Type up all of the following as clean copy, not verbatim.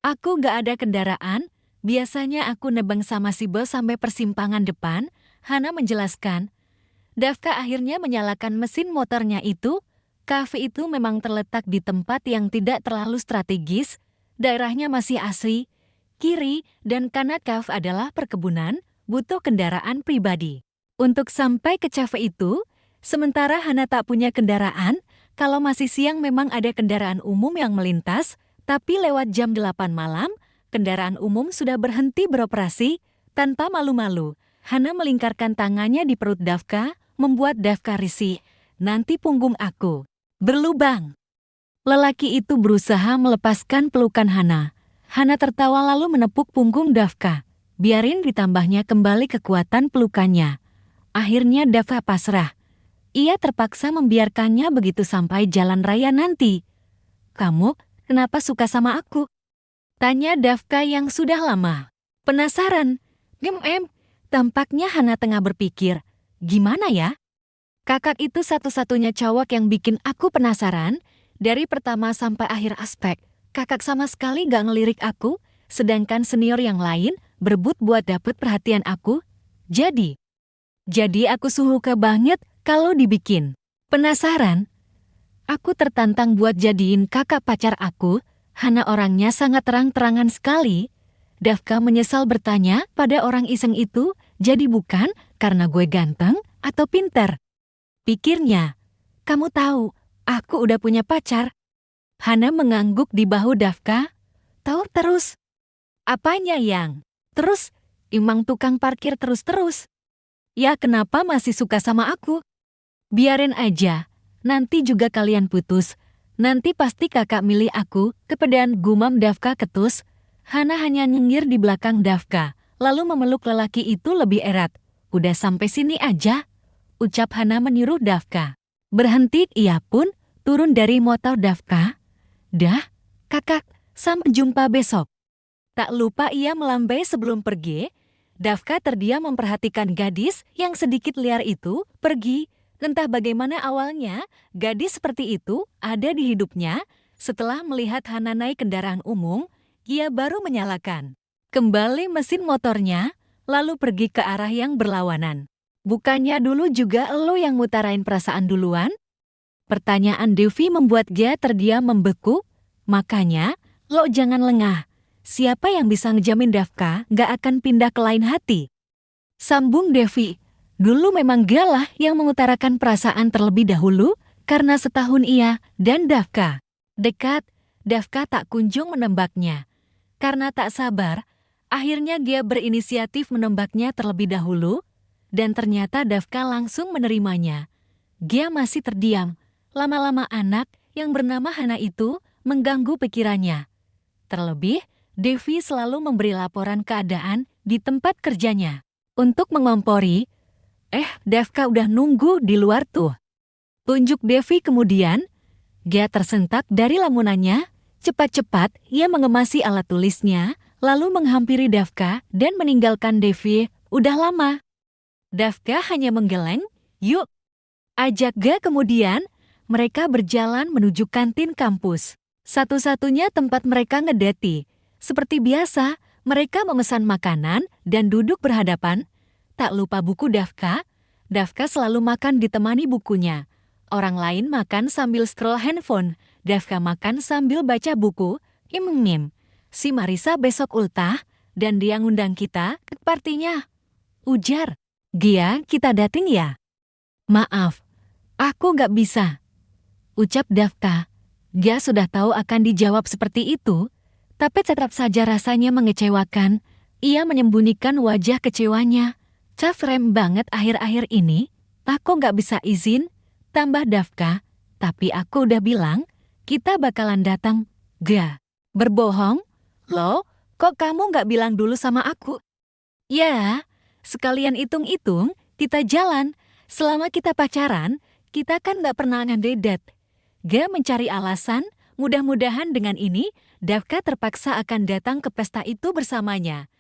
Aku gak ada kendaraan, biasanya aku nebeng sama si bos sampai persimpangan depan, Hana menjelaskan. Dafka akhirnya menyalakan mesin motornya itu. Kafe itu memang terletak di tempat yang tidak terlalu strategis, daerahnya masih asri. Kiri dan kanan kafe adalah perkebunan, butuh kendaraan pribadi. Untuk sampai ke cafe itu, sementara Hana tak punya kendaraan, kalau masih siang memang ada kendaraan umum yang melintas, tapi lewat jam 8 malam, kendaraan umum sudah berhenti beroperasi. Tanpa malu-malu, Hana melingkarkan tangannya di perut Dafka, membuat Dafka risih. Nanti punggung aku berlubang. Lelaki itu berusaha melepaskan pelukan Hana. Hana tertawa lalu menepuk punggung Dafka. Biarin ditambahnya kembali kekuatan pelukannya. Akhirnya Dafka pasrah. Ia terpaksa membiarkannya begitu sampai jalan raya nanti. Kamu, kenapa suka sama aku? Tanya Dafka yang sudah lama. Penasaran? Tampaknya Hana tengah berpikir. Gimana ya? Kakak itu satu-satunya cowok yang bikin aku penasaran. Dari pertama sampai akhir aspek, kakak sama sekali gak ngelirik aku, sedangkan senior yang lain berebut buat dapet perhatian aku. Jadi aku suka banget kalau dibikin penasaran. Aku tertantang buat jadiin kakak pacar aku. Hana orangnya sangat terang-terangan sekali. Dafka menyesal bertanya pada orang iseng itu, jadi bukan karena gue ganteng atau pinter. Pikirnya, kamu tahu, aku udah punya pacar. Hana mengangguk di bahu Dafka. Tahu terus. Apanya yang? Terus, emang tukang parkir terus-terus. Ya kenapa masih suka sama aku? Biarin aja, nanti juga kalian putus. Nanti pasti kakak milih aku, kepedean gumam Dafka ketus. Hana hanya nyengir di belakang Dafka, lalu memeluk lelaki itu lebih erat. Udah sampai sini aja, ucap Hana meniru Dafka. Berhenti ia pun turun dari motor Dafka. Dah, kakak, sampai jumpa besok. Tak lupa ia melambai sebelum pergi. Dafka terdiam memperhatikan gadis yang sedikit liar itu pergi. Entah bagaimana awalnya, gadis seperti itu ada di hidupnya. Setelah melihat Hana naik kendaraan umum, ia baru menyalakan kembali mesin motornya, lalu pergi ke arah yang berlawanan. Bukannya dulu juga lo yang mutarain perasaan duluan? Pertanyaan Devi membuat dia terdiam membeku. Makanya, lo jangan lengah. Siapa yang bisa ngejamin Dafka gak akan pindah ke lain hati? Sambung Devi. Dulu memang dialah yang mengutarakan perasaan terlebih dahulu, karena setahun ia dan Dafka dekat, Dafka tak kunjung menembaknya. Karena tak sabar, akhirnya dia berinisiatif menembaknya terlebih dahulu, dan ternyata Dafka langsung menerimanya. Dia masih terdiam, lama-lama anak yang bernama Hana itu mengganggu pikirannya. Terlebih, Devi selalu memberi laporan keadaan di tempat kerjanya. Untuk mengompori, Dafka udah nunggu di luar tuh. Tunjuk Devi kemudian, dia tersentak dari lamunannya. Cepat-cepat ia mengemasi alat tulisnya, lalu menghampiri Dafka dan meninggalkan Devi. Udah lama. Dafka hanya menggeleng, yuk. Ajak Ga kemudian, mereka berjalan menuju kantin kampus. Satu-satunya tempat mereka ngedate. Seperti biasa, mereka memesan makanan dan duduk berhadapan. Tak lupa buku Dafka. Dafka selalu makan ditemani bukunya. Orang lain makan sambil scroll handphone. Dafka makan sambil baca buku. Si Marisa besok ultah dan dia ngundang kita ke partinya. Ujar, Gia kita dating ya? Maaf, aku gak bisa. Ucap Dafka. Gia sudah tahu akan dijawab seperti itu, tapi tetap saja rasanya mengecewakan. Ia menyembunyikan wajah kecewanya. Cafrem banget akhir-akhir ini, aku gak bisa izin, tambah Dafka, tapi aku udah bilang, kita bakalan datang. Ga, berbohong? Loh, kok kamu gak bilang dulu sama aku? Ya, sekalian hitung-hitung, kita jalan. Selama kita pacaran, kita kan gak pernah ngededet. Ga mencari alasan, mudah-mudahan dengan ini, Dafka terpaksa akan datang ke pesta itu bersamanya.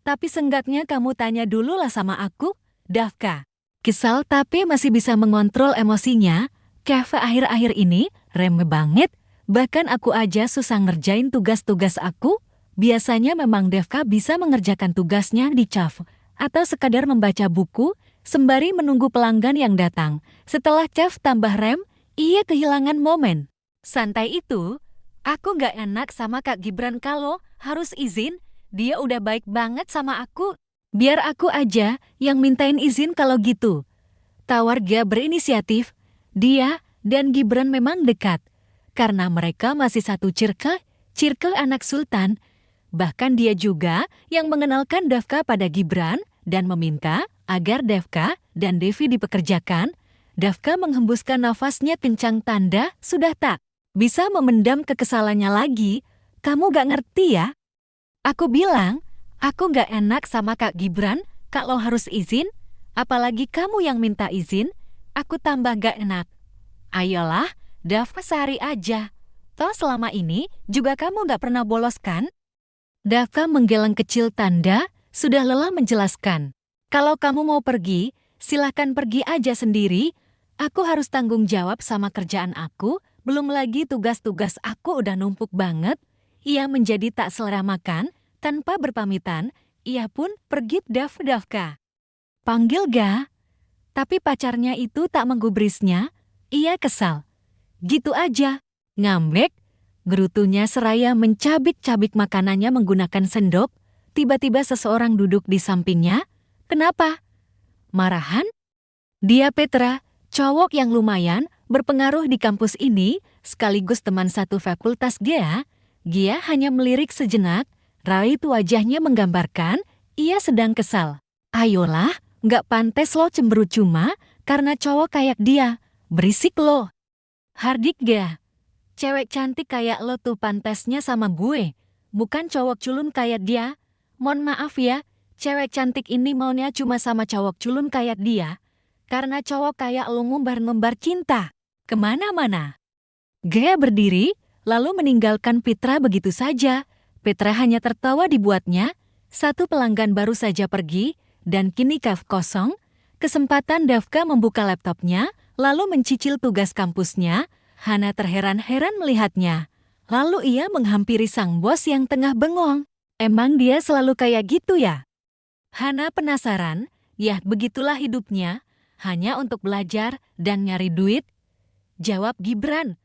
Tapi seenggaknya kamu tanya dulu lah sama aku, Dafka. Kesal tapi masih bisa mengontrol emosinya. Kafe akhir-akhir ini remeh banget. Bahkan aku aja susah ngerjain tugas-tugas aku. Biasanya memang Devka bisa mengerjakan tugasnya di cafe atau sekadar membaca buku sembari menunggu pelanggan yang datang. Setelah chef tambah rem, ia kehilangan momen. Santai itu, aku gak enak sama Kak Gibran kalau harus izin. Dia udah baik banget sama aku. Biar aku aja yang mintain izin kalau gitu. Tawar Gia berinisiatif. Dia dan Gibran memang dekat. Karena mereka masih satu circle anak sultan. Bahkan dia juga yang mengenalkan Devka pada Gibran dan meminta agar Devka dan Devi dipekerjakan. Devka menghembuskan nafasnya kencang tanda sudah tak bisa memendam kekesalannya lagi. Kamu gak ngerti ya? Aku bilang, aku gak enak sama Kak Gibran kalau harus izin. Apalagi kamu yang minta izin, aku tambah gak enak. Ayolah, Devka sehari aja. Toh selama ini juga kamu gak pernah bolos kan? Devka menggeleng kecil tanda, sudah lelah menjelaskan. Kalau kamu mau pergi, silahkan pergi aja sendiri. Aku harus tanggung jawab sama kerjaan aku, belum lagi tugas-tugas aku udah numpuk banget. Ia menjadi tak selera makan, tanpa berpamitan, ia pun pergi Devka. Panggil ga? Tapi pacarnya itu tak menggubrisnya, ia kesal. Gitu aja, ngambek. Gerutunya seraya mencabik-cabik makanannya menggunakan sendok. Tiba-tiba seseorang duduk di sampingnya. Kenapa? Marahan? Dia Petra, cowok yang lumayan berpengaruh di kampus ini, sekaligus teman satu fakultas Gia. Gia hanya melirik sejenak, raut wajahnya menggambarkan, ia sedang kesal. Ayolah, nggak pantes lo cemberut cuma karena cowok kayak dia. Berisik lo. Hardik Gia. Cewek cantik kayak lo tuh pantesnya sama gue, bukan cowok culun kayak dia. Mohon maaf ya, cewek cantik ini maunya cuma sama cowok culun kayak dia. Karena cowok kayak lo ngumbar-ngumbar cinta kemana-mana. Gea berdiri, lalu meninggalkan Petra begitu saja. Petra hanya tertawa dibuatnya. Satu pelanggan baru saja pergi, dan kini kafe kosong. Kesempatan Devka membuka laptopnya, lalu mencicil tugas kampusnya. Hana terheran-heran melihatnya. Lalu ia menghampiri sang bos yang tengah bengong. Emang dia selalu kayak gitu ya? Hana penasaran, ya begitulah hidupnya. Hanya untuk belajar dan nyari duit. Jawab Gibran.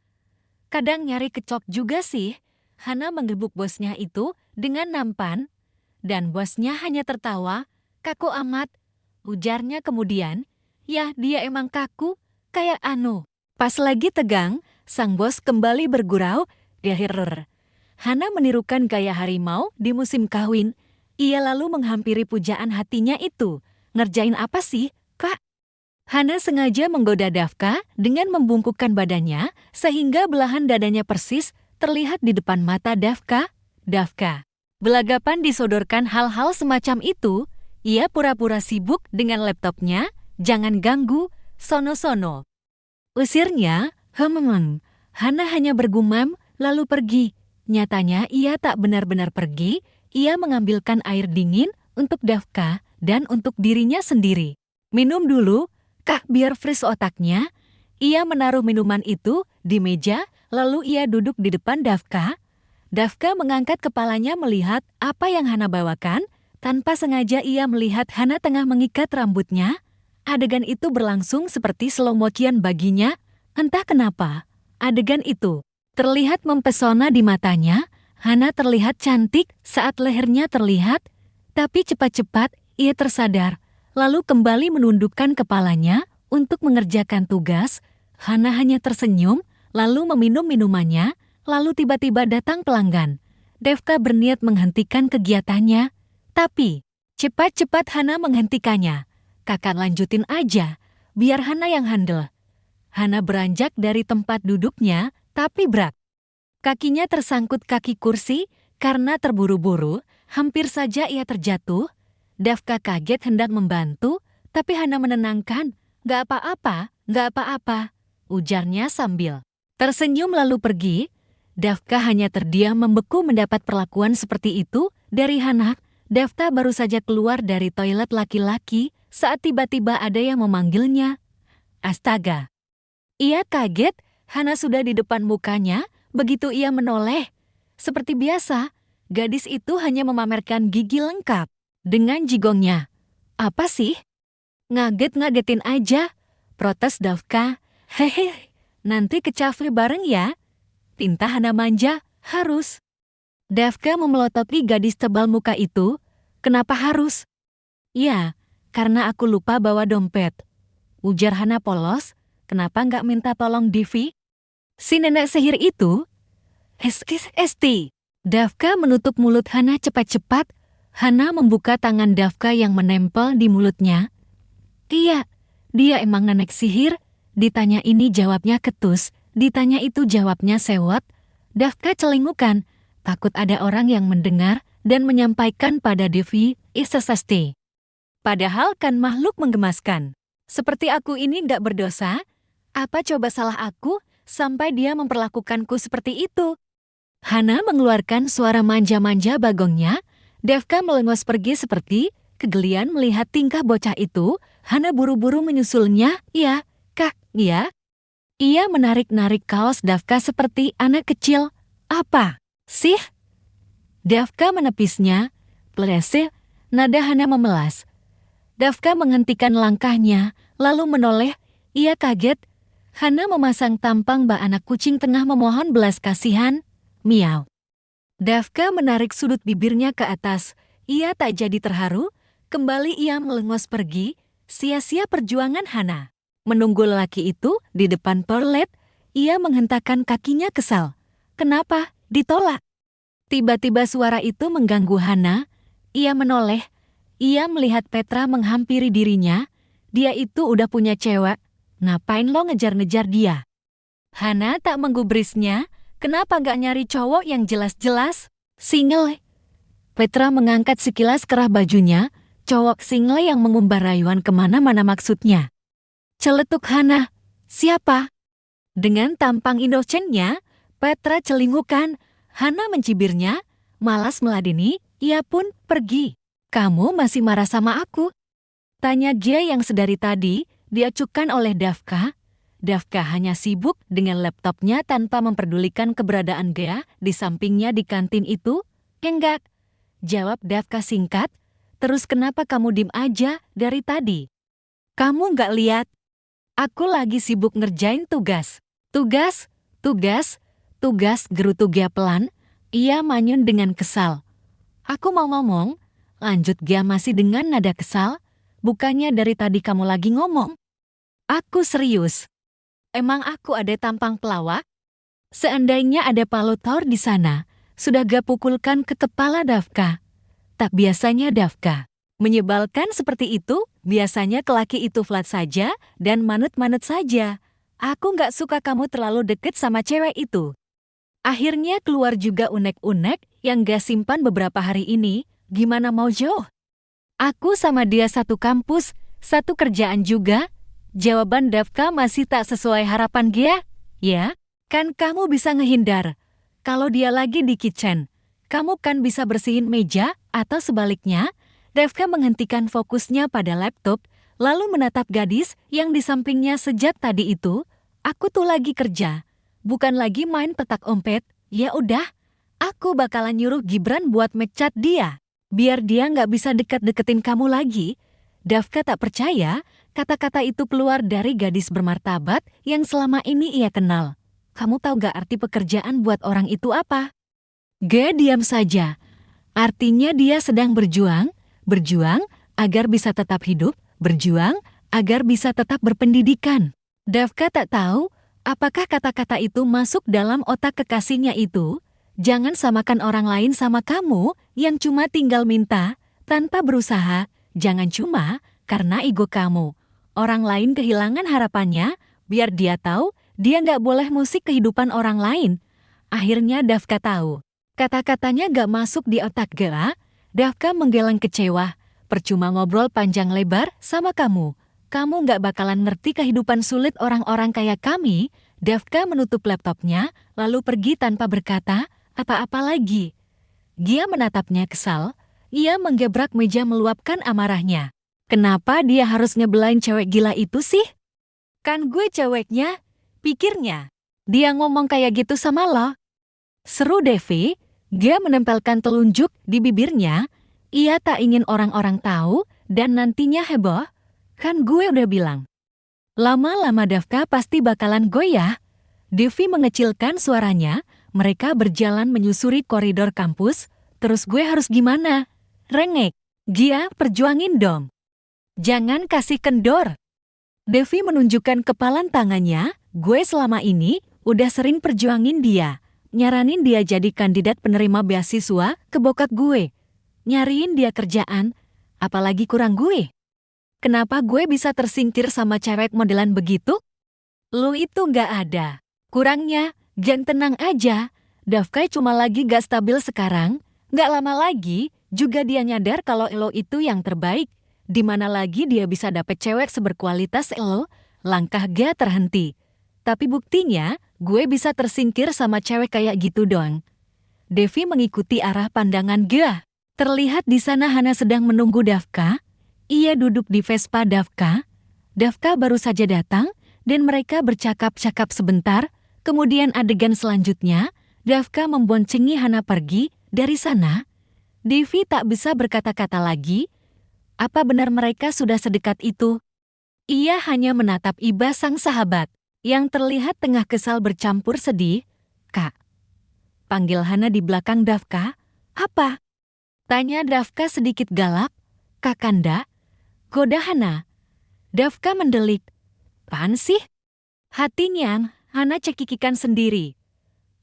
Kadang nyari kecok juga sih. Hana menggebuk bosnya itu dengan nampan. Dan bosnya hanya tertawa, kaku amat. Ujarnya kemudian, ya dia emang kaku, kayak anu. Pas lagi tegang, sang bos kembali bergurau, "Gahirr." Hana menirukan gaya harimau di musim kawin. Ia lalu menghampiri pujaan hatinya itu. Ngerjain apa sih, Kak? Hana sengaja menggoda Devka dengan membungkukkan badannya, sehingga belahan dadanya persis terlihat di depan mata Devka. Devka. Belagapan disodorkan hal-hal semacam itu, ia pura-pura sibuk dengan laptopnya, jangan ganggu, sono-sono. Usirnya, Hana hanya bergumam, lalu pergi. Nyatanya ia tak benar-benar pergi, ia mengambilkan air dingin untuk Devka dan untuk dirinya sendiri. Minum dulu, Kak, biar fresh otaknya. Ia menaruh minuman itu di meja, lalu ia duduk di depan Devka. Devka mengangkat kepalanya melihat apa yang Hana bawakan. Tanpa sengaja ia melihat Hana tengah mengikat rambutnya. Adegan itu berlangsung seperti slow motion baginya. Entah kenapa, adegan itu terlihat mempesona di matanya. Hana terlihat cantik saat lehernya terlihat. Tapi cepat-cepat ia tersadar, lalu kembali menundukkan kepalanya untuk mengerjakan tugas. Hana hanya tersenyum, lalu meminum minumannya, lalu tiba-tiba datang pelanggan. Devka berniat menghentikan kegiatannya, tapi cepat-cepat Hana menghentikannya. Kakak lanjutin aja, biar Hana yang handle. Hana beranjak dari tempat duduknya, tapi berat. Kakinya tersangkut kaki kursi, karena terburu-buru, hampir saja ia terjatuh. Devka kaget hendak membantu, tapi Hana menenangkan. Gak apa-apa, gak apa-apa, ujarnya sambil tersenyum lalu pergi. Devka hanya terdiam membeku mendapat perlakuan seperti itu dari Hana. Devka baru saja keluar dari toilet laki-laki, saat tiba-tiba ada yang memanggilnya. Astaga! Ia kaget, Hana sudah di depan mukanya, begitu ia menoleh. Seperti biasa, Gadis itu hanya memamerkan gigi lengkap dengan jigongnya. Apa sih? Ngagetin aja, protes Davka. Hehe, nanti ke cafe bareng ya. Pinta Hana manja, harus. Davka memelototi gadis tebal muka itu. Kenapa harus? Ya, karena aku lupa bawa dompet. Ujar Hana polos, kenapa nggak minta tolong Divi? Si nenek sihir itu? Esti. Davka menutup mulut Hana cepat-cepat. Hana membuka tangan Davka yang menempel di mulutnya. Iya, dia emang nenek sihir. Ditanya ini jawabnya ketus, ditanya itu jawabnya sewot. Davka celingukan, takut ada orang yang mendengar dan menyampaikan pada Devi, Isasasti. Padahal kan makhluk menggemaskan. Seperti aku ini gak berdosa? Apa coba salah aku sampai dia memperlakukanku seperti itu? Hana mengeluarkan suara manja-manja bagongnya. Davka melengos pergi seperti kegelian melihat tingkah bocah itu. Hana buru-buru menyusulnya. Ya, Kak, ya. Ia menarik-narik kaos Davka seperti anak kecil. Apa sih? Davka menepisnya. Plesih, nada Hana memelas. Davka menghentikan langkahnya, lalu menoleh. Ia kaget. Hana memasang tampang bak anak kucing tengah memohon belas kasihan. Miau. Davka menarik sudut bibirnya ke atas. Ia tak jadi terharu. Kembali ia melengos pergi. Sia-sia perjuangan Hana. Menunggu lelaki itu di depan toilet. Ia menghentakkan kakinya kesal. Kenapa? Ditolak. Tiba-tiba suara itu mengganggu Hana. Ia menoleh. Ia melihat Petra menghampiri dirinya. Dia itu udah punya cewek. Ngapain lo ngejar-ngejar dia? Hana tak menggubrisnya. Kenapa gak nyari cowok yang jelas-jelas? Single. Petra mengangkat sekilas kerah bajunya. Cowok single yang mengumbar rayuan kemana-mana maksudnya. Celetuk Hana. Siapa? Dengan tampang inosennya, Petra celingukan. Hana mencibirnya. Malas meladeni, ia pun pergi. Kamu masih marah sama aku? Tanya dia yang sedari tadi diacuhkan oleh Davka. Davka hanya sibuk dengan laptopnya tanpa memperdulikan keberadaan Gea di sampingnya di kantin itu. Enggak, jawab Davka singkat. Terus kenapa kamu dim aja dari tadi? Kamu nggak lihat? Aku lagi sibuk ngerjain tugas. Tugas, gerutu Gea pelan. Ia manyun dengan kesal. Aku mau ngomong, lanjut Gea masih dengan nada kesal. Bukannya dari tadi kamu lagi ngomong. Aku serius. Emang aku ada tampang pelawak? Seandainya ada palutor di sana, sudah gak pukulkan ke kepala Davka. Tak biasanya Davka. Menyebalkan seperti itu, biasanya kelaki itu flat saja dan manut-manut saja. Aku gak suka kamu terlalu deket sama cewek itu. Akhirnya keluar juga unek-unek yang gak simpan beberapa hari ini. Gimana mau jauh? Aku sama dia satu kampus, satu kerjaan juga. Jawaban Davka masih tak sesuai harapan Gea. Ya, kan kamu bisa ngehindar. Kalau dia lagi di kitchen, kamu kan bisa bersihin meja atau sebaliknya. Davka menghentikan fokusnya pada laptop, lalu menatap gadis yang di sampingnya sejak tadi itu. Aku tuh lagi kerja, bukan lagi main petak umpet. Ya udah, aku bakalan nyuruh Gibran buat mecat dia, biar dia nggak bisa deket-deketin kamu lagi. Davka tak percaya. Kata-kata itu keluar dari gadis bermartabat yang selama ini ia kenal. Kamu tahu gak arti pekerjaan buat orang itu apa? Gea diam saja. Artinya dia sedang berjuang agar bisa tetap hidup, berjuang agar bisa tetap berpendidikan. Davka tak tahu apakah kata-kata itu masuk dalam otak kekasihnya itu. Jangan samakan orang lain sama kamu yang cuma tinggal minta tanpa berusaha. Jangan cuma karena ego kamu. Orang lain kehilangan harapannya, biar dia tahu dia nggak boleh musik kehidupan orang lain. Akhirnya Davka tahu. Kata-katanya nggak masuk di otak Gea. Davka menggeleng kecewa. Percuma ngobrol panjang lebar sama kamu. Kamu nggak bakalan ngerti kehidupan sulit orang-orang kayak kami. Davka menutup laptopnya, lalu pergi tanpa berkata apa-apa lagi. Gea menatapnya kesal. Ia menggebrak meja meluapkan amarahnya. Kenapa dia harus ngebelain cewek gila itu sih? Kan gue ceweknya, pikirnya. Dia ngomong kayak gitu sama lo. Seru Devi, Dia menempelkan telunjuk di bibirnya. Ia tak ingin orang-orang tahu dan nantinya heboh. Kan gue udah bilang. Lama-lama Dafka pasti bakalan goyah. Devi mengecilkan suaranya. Mereka berjalan menyusuri koridor kampus. Terus gue harus gimana? Rengek. Gia, perjuangin dong. Jangan kasih kendor. Devi menunjukkan kepalan tangannya. Gue selama ini udah sering perjuangin dia. Nyaranin dia jadi kandidat penerima beasiswa ke bokap gue. Nyariin dia kerjaan, apalagi kurang gue. Kenapa gue bisa tersingkir sama cewek modelan begitu? Lu itu gak ada. Kurangnya, jangan tenang aja. Dafka cuma lagi gak stabil sekarang. Gak lama lagi, juga dia nyadar kalau lo itu yang terbaik. Dimana lagi dia bisa dapet cewek seberkualitas lo, langkah gak terhenti. Tapi buktinya, gue bisa tersingkir sama cewek kayak gitu doang. Devi mengikuti arah pandangan Gea. Terlihat di sana Hana sedang menunggu Dafka. Ia duduk di Vespa Dafka. Dafka baru saja datang dan mereka bercakap-cakap sebentar. Kemudian adegan selanjutnya, Dafka memboncengi Hana pergi dari sana. Devi tak bisa berkata-kata lagi. Apa benar mereka sudah sedekat itu? Ia hanya menatap Iba sang sahabat, yang terlihat tengah kesal bercampur sedih. Kak, panggil Hana di belakang Dafka. Apa? Tanya Dafka sedikit galak. Kakanda, goda Hana. Dafka mendelik. Apaan sih? Hatinya, Hana cekikikan sendiri.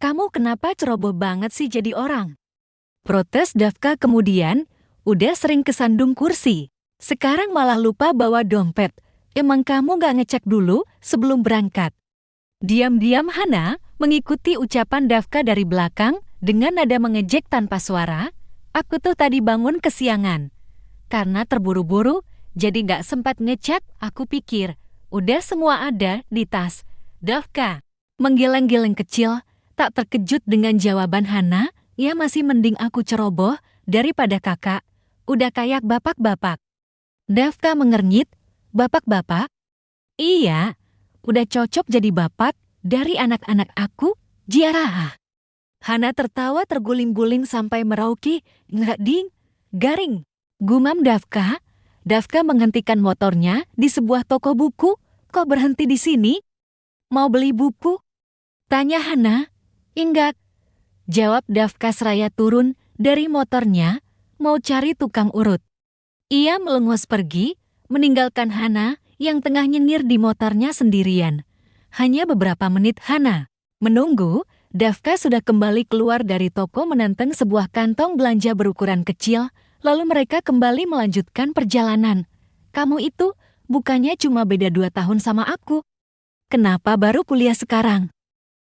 Kamu kenapa ceroboh banget sih jadi orang? Protes Dafka kemudian, udah sering kesandung kursi. Sekarang malah lupa bawa dompet. Emang kamu gak ngecek dulu sebelum berangkat? Diam-diam Hana mengikuti ucapan Dafka dari belakang dengan nada mengejek tanpa suara. Aku tuh tadi bangun kesiangan. Karena terburu-buru, jadi gak sempat ngecek, aku pikir. Udah semua ada di tas. Dafka menggeleng-geleng kecil, tak terkejut dengan jawaban Hana. Ya masih mending aku ceroboh daripada kakak. Udah kayak bapak-bapak. Dafka mengernyit. Bapak-bapak? Iya, udah cocok jadi bapak dari anak-anak aku, Jiaraha. Hana tertawa terguling-guling sampai merauki, nggak ding, garing. Gumam Dafka. Dafka menghentikan motornya di sebuah toko buku. Kok berhenti di sini? Mau beli buku? Tanya Hana. Enggak. Jawab Dafka seraya turun dari motornya, mau cari tukang urut. Ia melengos pergi, meninggalkan Hana yang tengah nyengir di motornya sendirian. Hanya beberapa menit Hana menunggu, Dafka sudah kembali keluar dari toko menenteng sebuah kantong belanja berukuran kecil, lalu mereka kembali melanjutkan perjalanan. Kamu itu bukannya cuma beda 2 tahun sama aku. Kenapa baru kuliah sekarang?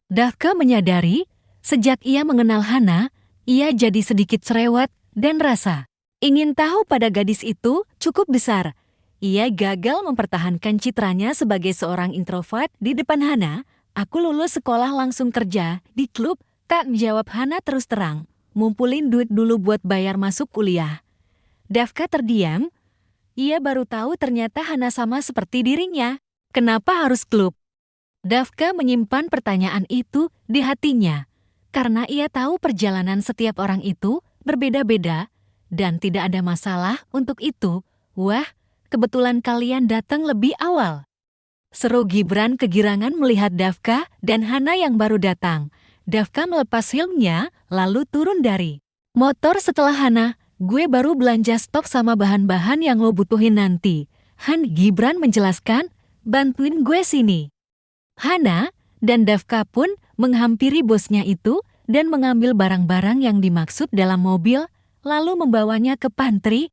Dafka menyadari, sejak ia mengenal Hana, ia jadi sedikit cerewet dan rasa ingin tahu pada gadis itu cukup besar. Ia gagal mempertahankan citranya sebagai seorang introvert di depan Hana. Aku lulus sekolah langsung kerja di klub. Tak jawab Hana terus terang. Ngumpulin duit dulu buat bayar masuk kuliah. Dafka terdiam. Ia baru tahu ternyata Hana sama seperti dirinya. Kenapa harus klub? Dafka menyimpan pertanyaan itu di hatinya. Karena ia tahu perjalanan setiap orang itu berbeda-beda dan tidak ada masalah untuk itu. Wah, kebetulan kalian datang lebih awal. Seru Gibran kegirangan melihat Dafka dan Hana yang baru datang. Dafka melepas helmnya, lalu turun dari motor setelah Hana. Gue baru belanja stok sama bahan-bahan yang lo butuhin nanti. Gibran menjelaskan, bantuin gue sini. Hana dan Dafka pun menghampiri bosnya itu dan mengambil barang-barang yang dimaksud dalam mobil, lalu membawanya ke pantry.